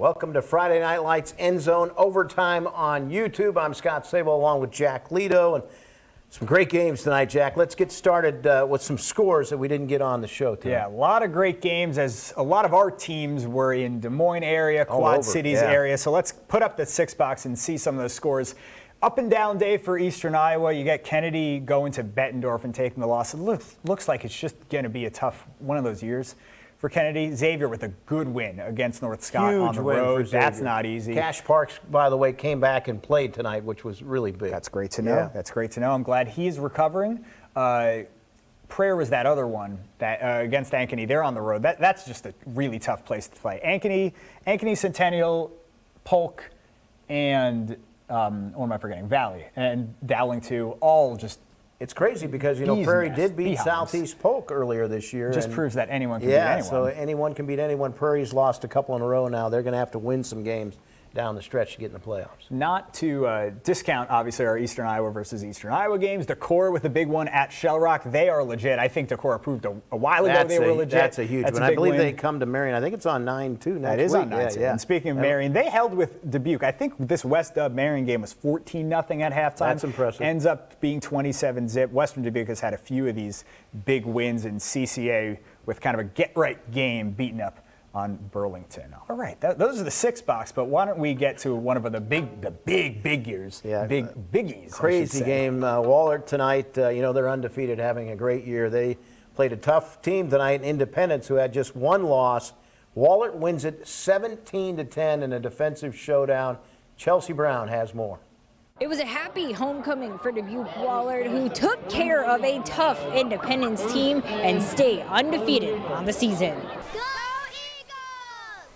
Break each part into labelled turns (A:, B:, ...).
A: Welcome to Friday Night Lights End Zone Overtime on YouTube. I'm Scott Sable along with Jack Leto, and some great games tonight, Jack. Let's get started with some scores that we didn't get on the show tonight.
B: Yeah, a lot of great games, as a lot of our teams were in Des Moines area, Quad Cities area. So let's put up the six box and see some of those scores. Up and down day for Eastern Iowa. You get Kennedy going to Bettendorf and taking the loss. It looks like it's just going to be a tough one of those years for Kennedy. Xavier with a good win against North Scott on the road. That's not easy.
A: Cash Parks, by the way, came back and played tonight, which was really big.
B: That's great to know. Yeah. That's great to know. I'm glad he's recovering. Prayer was that other one that against Ankeny. They're on the road. That's just a really tough place to play. Ankeny, Centennial, Polk, and what am I forgetting? Valley and Dowling too. All just.
A: It's crazy because, you know, Prairie did beat Southeast Polk earlier this year.
B: Just proves that anyone can beat anyone.
A: Yeah, so anyone can beat anyone. Prairie's lost a couple in a row now. They're going to have to win some games down the stretch to get in the playoffs.
B: Not to discount, obviously, our Eastern Iowa versus Eastern Iowa games. Decorah with a big one at Shell Rock. They are legit. I think Decorah proved a while ago they were legit.
A: That's a huge one. I believe they come to Marion. I think it's on 9-2 next week.
B: That is on 9-2. Yeah. And speaking of Marion, they held with Dubuque. I think this West Dub Marion game was 14-0 at halftime.
A: That's impressive.
B: Ends up being 27-zip. Western Dubuque has had a few of these big wins in CCA with kind of a get-right game beating up on Burlington. All right, those are the six box, but why don't we get to one of the big years, big biggies.
A: Crazy game. Wahlert tonight, you know, they're undefeated, having a great year. They played a tough team tonight, Independence, who had just one loss. Wahlert wins it 17-10 in a defensive showdown. Chelsea Brown has more.
C: It was a happy homecoming for Dubuque Wahlert, who took care of a tough Independence team and stay undefeated on the season.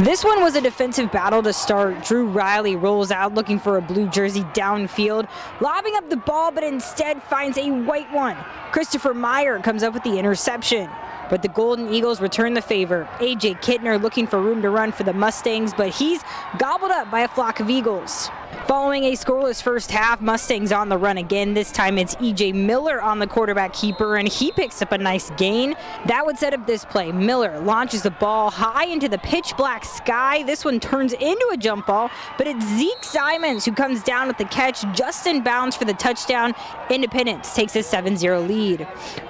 C: This one was a defensive battle to start. Drew Riley rolls out looking for a blue jersey downfield, lobbing up the ball, but instead finds a white one. Christopher Meyer comes up with the interception, but the Golden Eagles return the favor. A.J. Kittner looking for room to run for the Mustangs, but he's gobbled up by a flock of Eagles. Following a scoreless first half, Mustangs on the run again. This time it's E.J. Miller on the quarterback keeper, and he picks up a nice gain. That would set up this play. Miller launches the ball high into the pitch black sky. This one turns into a jump ball, but it's Zeke Simons who comes down with the catch just in bounds for the touchdown. Independence takes a 7-0 lead.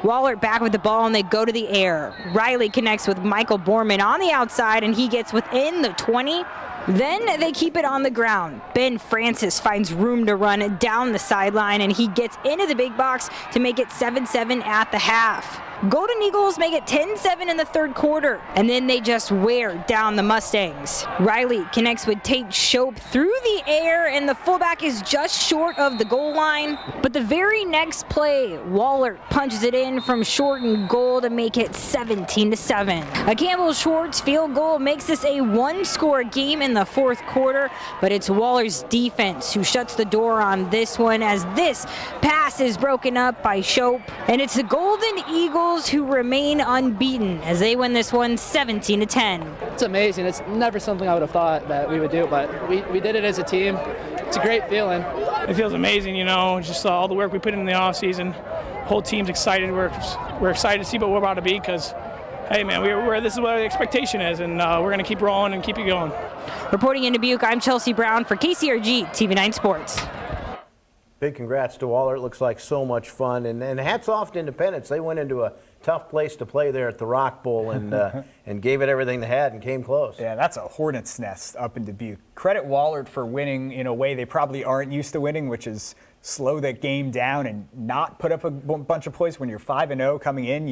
C: Wahlert back with the ball, and they go to the air. Riley connects with Michael Borman on the outside, and he gets within the 20. Then they keep it on the ground. Ben Francis finds room to run down the sideline, and he gets into the big box to make it 7-7 at the half. Golden Eagles make it 10-7 in the third quarter, and then they just wear down the Mustangs. Riley connects with Tate Shope through the air, and the fullback is just short of the goal line. But the very next play, Wahlert punches it in from short and goal to make it 17-7. A Campbell Schwartz field goal makes this a one-score game in the fourth quarter, but it's Waller's defense who shuts the door on this one, as this pass is broken up by Shope, and it's the Golden Eagles who remain unbeaten as they win this one 17-10.
D: It's amazing. It's never something I would have thought that we would do, but we did it as a team. It's a great feeling.
E: It feels amazing, you know, just all the work we put in the offseason. Whole team's excited. We're excited to see what we're about to be because, hey, man, this is what the expectation is, and we're going to keep rolling and keep it going.
C: Reporting in Dubuque, I'm Chelsea Brown for KCRG TV9 Sports.
A: Big congrats to Wahlert. Looks like so much fun. And hats off to Independence. They went into a tough place to play there at the Rock Bowl and gave it everything they had and came close.
B: Yeah, that's a hornet's nest up in Dubuque. Credit Wahlert for winning in a way they probably aren't used to winning, which is slow that game down and not put up a bunch of points. When you're 5-0 coming in,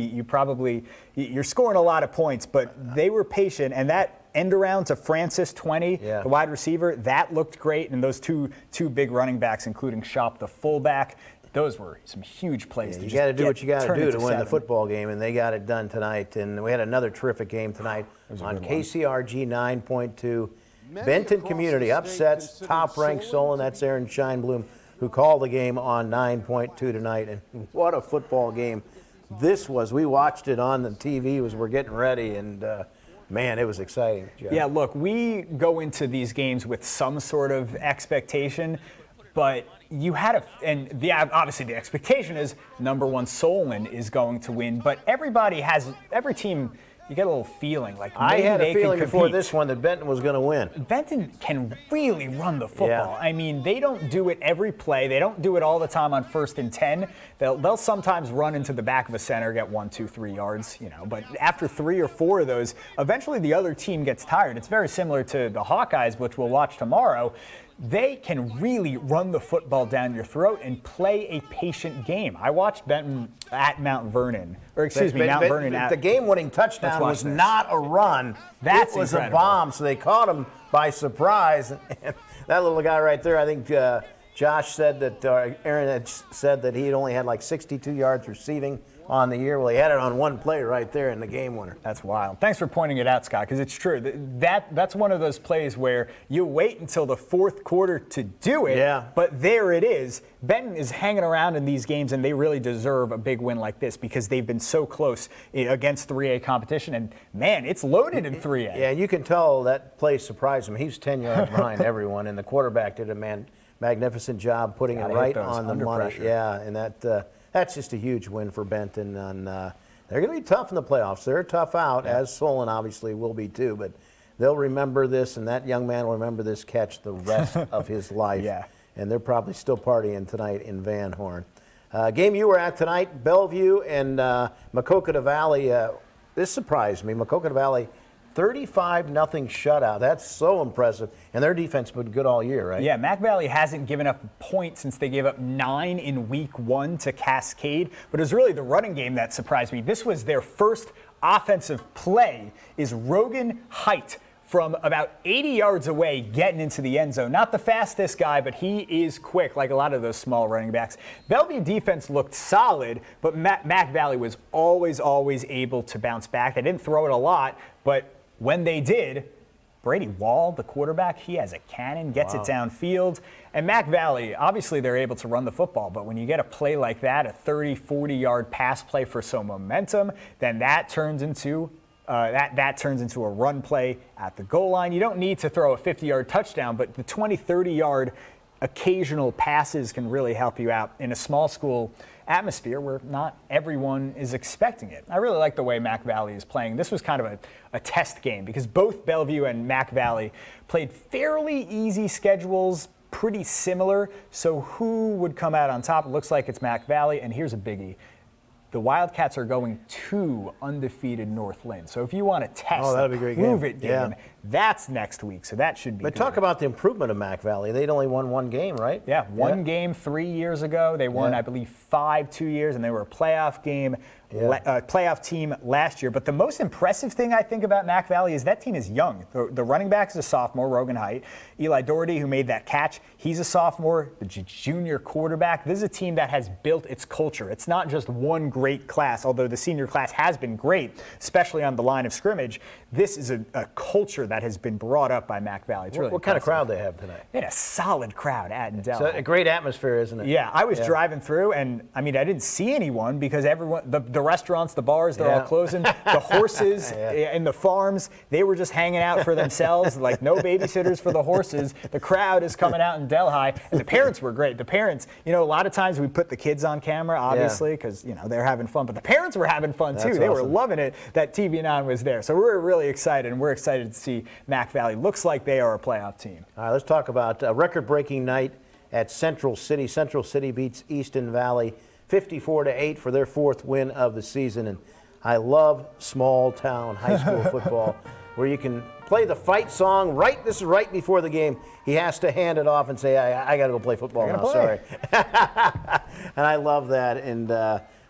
B: you're scoring a lot of points, but they were patient, and that end around to Francis 20, the wide receiver, that looked great, and those two big running backs, including Shop, the fullback, those were some huge plays.
A: You got to do what you got to do to win the football game, and they got it done tonight. And we had another terrific game tonight on KCRG 9.2. Benton Community upsets top-ranked Solon. That's Aaron Scheinblum, who called the game on 9.2 tonight. And what a football game this was. We watched it on the TV as we're getting ready, and man, it was exciting, Jeff.
B: Yeah, look, we go into these games with some sort of expectation, but you had obviously the expectation is number one Solon is going to win, but every team you get a little feeling like
A: I
B: maybe
A: had
B: they
A: a
B: could
A: feeling before
B: compete.
A: this one that Benton was going to win.
B: Benton can really run the football.
A: Yeah.
B: I mean, they don't do it every play. They don't do it all the time on 1st and 10. They'll sometimes run into the back of a center, get 1, 2, 3 yards, but after 3 or 4 of those, eventually the other team gets tired. It's very similar to the Hawkeyes, which we'll watch tomorrow. They can really run the football down your throat and play a patient game. I watched Benton at Mount Vernon, or excuse me, Mount Vernon.
A: The game-winning touchdown was not a run.
B: It
A: was
B: incredible.
A: a bomb, so they caught him by surprise. And that little guy right there, I think Josh said that, Aaron had said that he only had like 62 yards receiving on the year. Well, he had it on one play right there in the game winner.
B: That's wild. Thanks for pointing it out, Scott, because it's true. That's one of those plays where you wait until the 4th quarter to do it, but there it is. Benton is hanging around in these games, and they really deserve a big win like this because they've been so close against 3A competition, and, man, it's loaded in 3A.
A: Yeah, you can tell that play surprised him. He was 10 yards behind everyone, and the quarterback did a magnificent job putting it right on the money.
B: Pressure.
A: Yeah, and that's just a huge win for Benton. And they're going to be tough in the playoffs. They're tough out, as Solon obviously will be too. But they'll remember this, and that young man will remember this catch the rest of his life.
B: Yeah.
A: And they're probably still partying tonight in Van Horn. Game you were at tonight, Bellevue and Maquoketa Valley. This surprised me. Maquoketa Valley, 35-0 shutout. That's so impressive. And their defense has been good all year, right?
B: Yeah, Mac Valley hasn't given up a point since they gave up 9 in week 1 to Cascade. But it was really the running game that surprised me. This was their first offensive play, is Rogan Height from about 80 yards away getting into the end zone. Not the fastest guy, but he is quick, like a lot of those small running backs. Bellevue defense looked solid, but Mac Valley was always able to bounce back. They didn't throw it a lot, but when they did, Brady Wall, the quarterback, he has a cannon, gets it downfield. And Mac Valley, obviously they're able to run the football, but when you get a play like that, a 30, 40-yard pass play for some momentum, then that turns into that turns into a run play at the goal line. You don't need to throw a 50-yard touchdown, but the 20, 30-yard occasional passes can really help you out in a small school atmosphere where not everyone is expecting it. I really like the way Mac Valley is playing. This was kind of a test game because both Bellevue and Mac Valley played fairly easy schedules, pretty similar. So who would come out on top? It looks like it's Mac Valley, and here's a biggie. The Wildcats are going to undefeated Northland. So if you want to test the prove-it game, that's next week. So that should be good.
A: But talk about the improvement of Mac Valley. They'd only won one game, right?
B: Yeah, one game 3 years ago. They won, I believe, 5 2 years, and they were a playoff game, playoff team last year. But the most impressive thing I think about Mac Valley is that team is young. The running back is a sophomore, Rogan Height. Eli Doherty, who made that catch, he's a sophomore. The junior quarterback. This is a team that has built its culture. It's not just one great class, although the senior class has been great, especially on the line of scrimmage. This is a culture that has been brought up by Mac Valley. It's really
A: what kind of crowd they have tonight?
B: They had a solid crowd at Delhi.
A: It's a great atmosphere, isn't it?
B: Yeah, I was driving through, and I mean, I didn't see anyone because everyone, the restaurants, the bars, they're all closing. The horses and the farms, they were just hanging out for themselves, like no babysitters for the horses. The crowd is coming out in Delhi, and the parents were great. The parents, a lot of times we put the kids on camera, obviously, because, they're having fun, but the parents were having fun too. They were loving it that TV9 was there. So we're really excited, and we're excited to see Mac Valley. Looks like they are a playoff team.
A: All right, let's talk about a record-breaking night at Central City. Central City beats Easton Valley 54-8 for their 4th win of the season. And I love small-town high school football where you can play the fight song this is right before the game. He has to hand it off and say, I got to go play football now, sorry. And I love that. And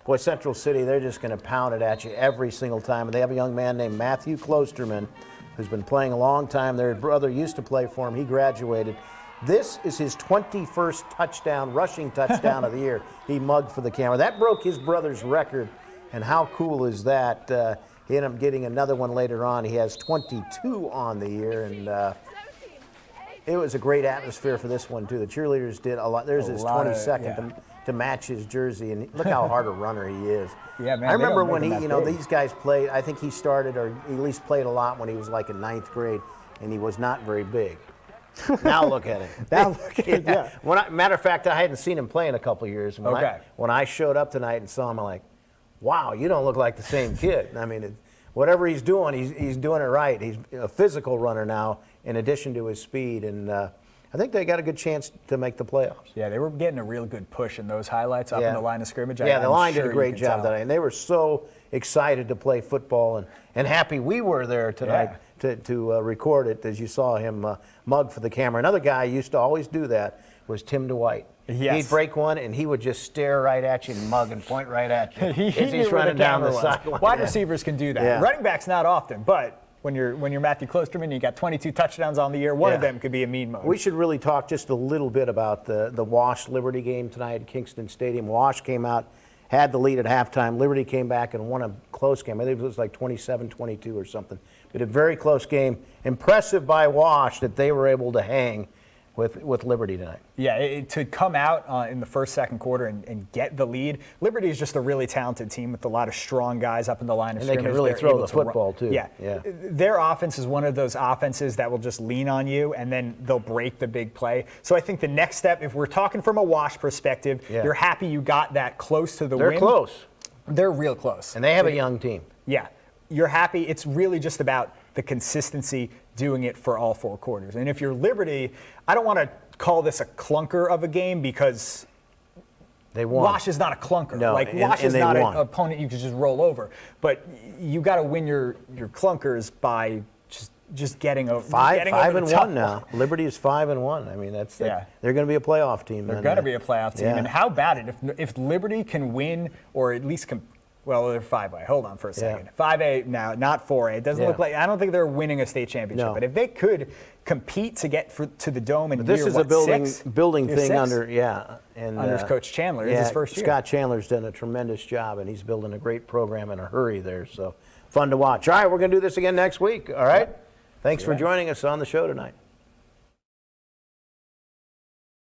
A: boy, Central City, they're just going to pound it at you every single time. And they have a young man named Matthew Klosterman who's been playing a long time. Their brother used to play for him. He graduated. This is his 21st rushing touchdown of the year. He mugged for the camera. That broke his brother's record, and how cool is that? He ended up getting another one later on. He has 22 on the year, and it was a great atmosphere for this one, too. The cheerleaders did a lot. There's his 22nd to match his jersey, and look how hard a runner he is.
B: Yeah, man,
A: I remember when these guys played, I think he started, or he at least played a lot when he was like in 9th grade, and he was not very big. Now look at him. Matter of fact, I hadn't seen him play in a couple of years. When I showed up tonight and saw him, I'm like, wow, you don't look like the same kid. I mean, whatever he's doing, he's doing it right. He's a physical runner now, in addition to his speed, and I think they got a good chance to make the playoffs.
B: Yeah, they were getting a real good push in those highlights up in the line of scrimmage.
A: Yeah, the line did a
B: sure
A: great
B: you can
A: job
B: tell.
A: tonight, and they were so excited to play football and happy we were there tonight to record it, as you saw him mug for the camera. Another guy who used to always do that was Tim Dwight.
B: Yes.
A: He'd break one, and he would just stare right at you and mug and point right at you
B: He
A: as
B: knew
A: he's
B: where
A: running
B: the
A: down the
B: camera was.
A: sideline.
B: Wide receivers can do that.
A: Yeah.
B: Running backs not often, but when you're Matthew Klosterman, you got 22 touchdowns on the year. One of them could be a mean mug.
A: We should really talk just a little bit about the Wash Liberty game tonight at Kingston Stadium. Wash came out, had the lead at halftime. Liberty came back and won a close game. I think it was like 27-22 or something. But a very close game. Impressive by Wash that they were able to hang with Liberty tonight.
B: Yeah, to come out in the first, second quarter and get the lead. Liberty is just a really talented team with a lot of strong guys up in the line of
A: And they
B: scrimmage.
A: can really
B: They're
A: throw
B: able
A: the
B: to
A: football,
B: run.
A: too.
B: Yeah. Their offense is one of those offenses that will just lean on you, and then they'll break the big play. So I think the next step, if we're talking from a Wash perspective, you're happy you got that close to the win.
A: They're close.
B: They're real close.
A: And they have a young team.
B: Yeah. You're happy. It's really just about the consistency doing it for all 4 quarters. And if you're Liberty, I don't want to call this a clunker of a game because
A: They won.
B: Wash is not a clunker.
A: No,
B: like
A: and-
B: Wash
A: and
B: is
A: they
B: not
A: won.
B: an opponent you can just roll over. But you got to win your clunkers by just getting over.
A: Five
B: the
A: and
B: tough
A: one now. Liberty is 5-1. I mean,
B: Yeah.
A: they're going to be a playoff team.
B: They're going to be a playoff team.
A: Yeah.
B: And how about it if Liberty can win or at least well, they're 5A. Hold on for a second. 5A now, not 4A. It doesn't look like. I don't think they're winning a state championship.
A: No.
B: But if they could compete to get to the Dome in
A: This
B: year,
A: is a building
B: year
A: thing
B: 6?
A: under
B: Under Coach Chandler. It's his first year.
A: Scott Chandler's done a tremendous job, and he's building a great program in a hurry there. So fun to watch. All right, we're going to do this again next week. All right. Thanks for joining us on the show tonight.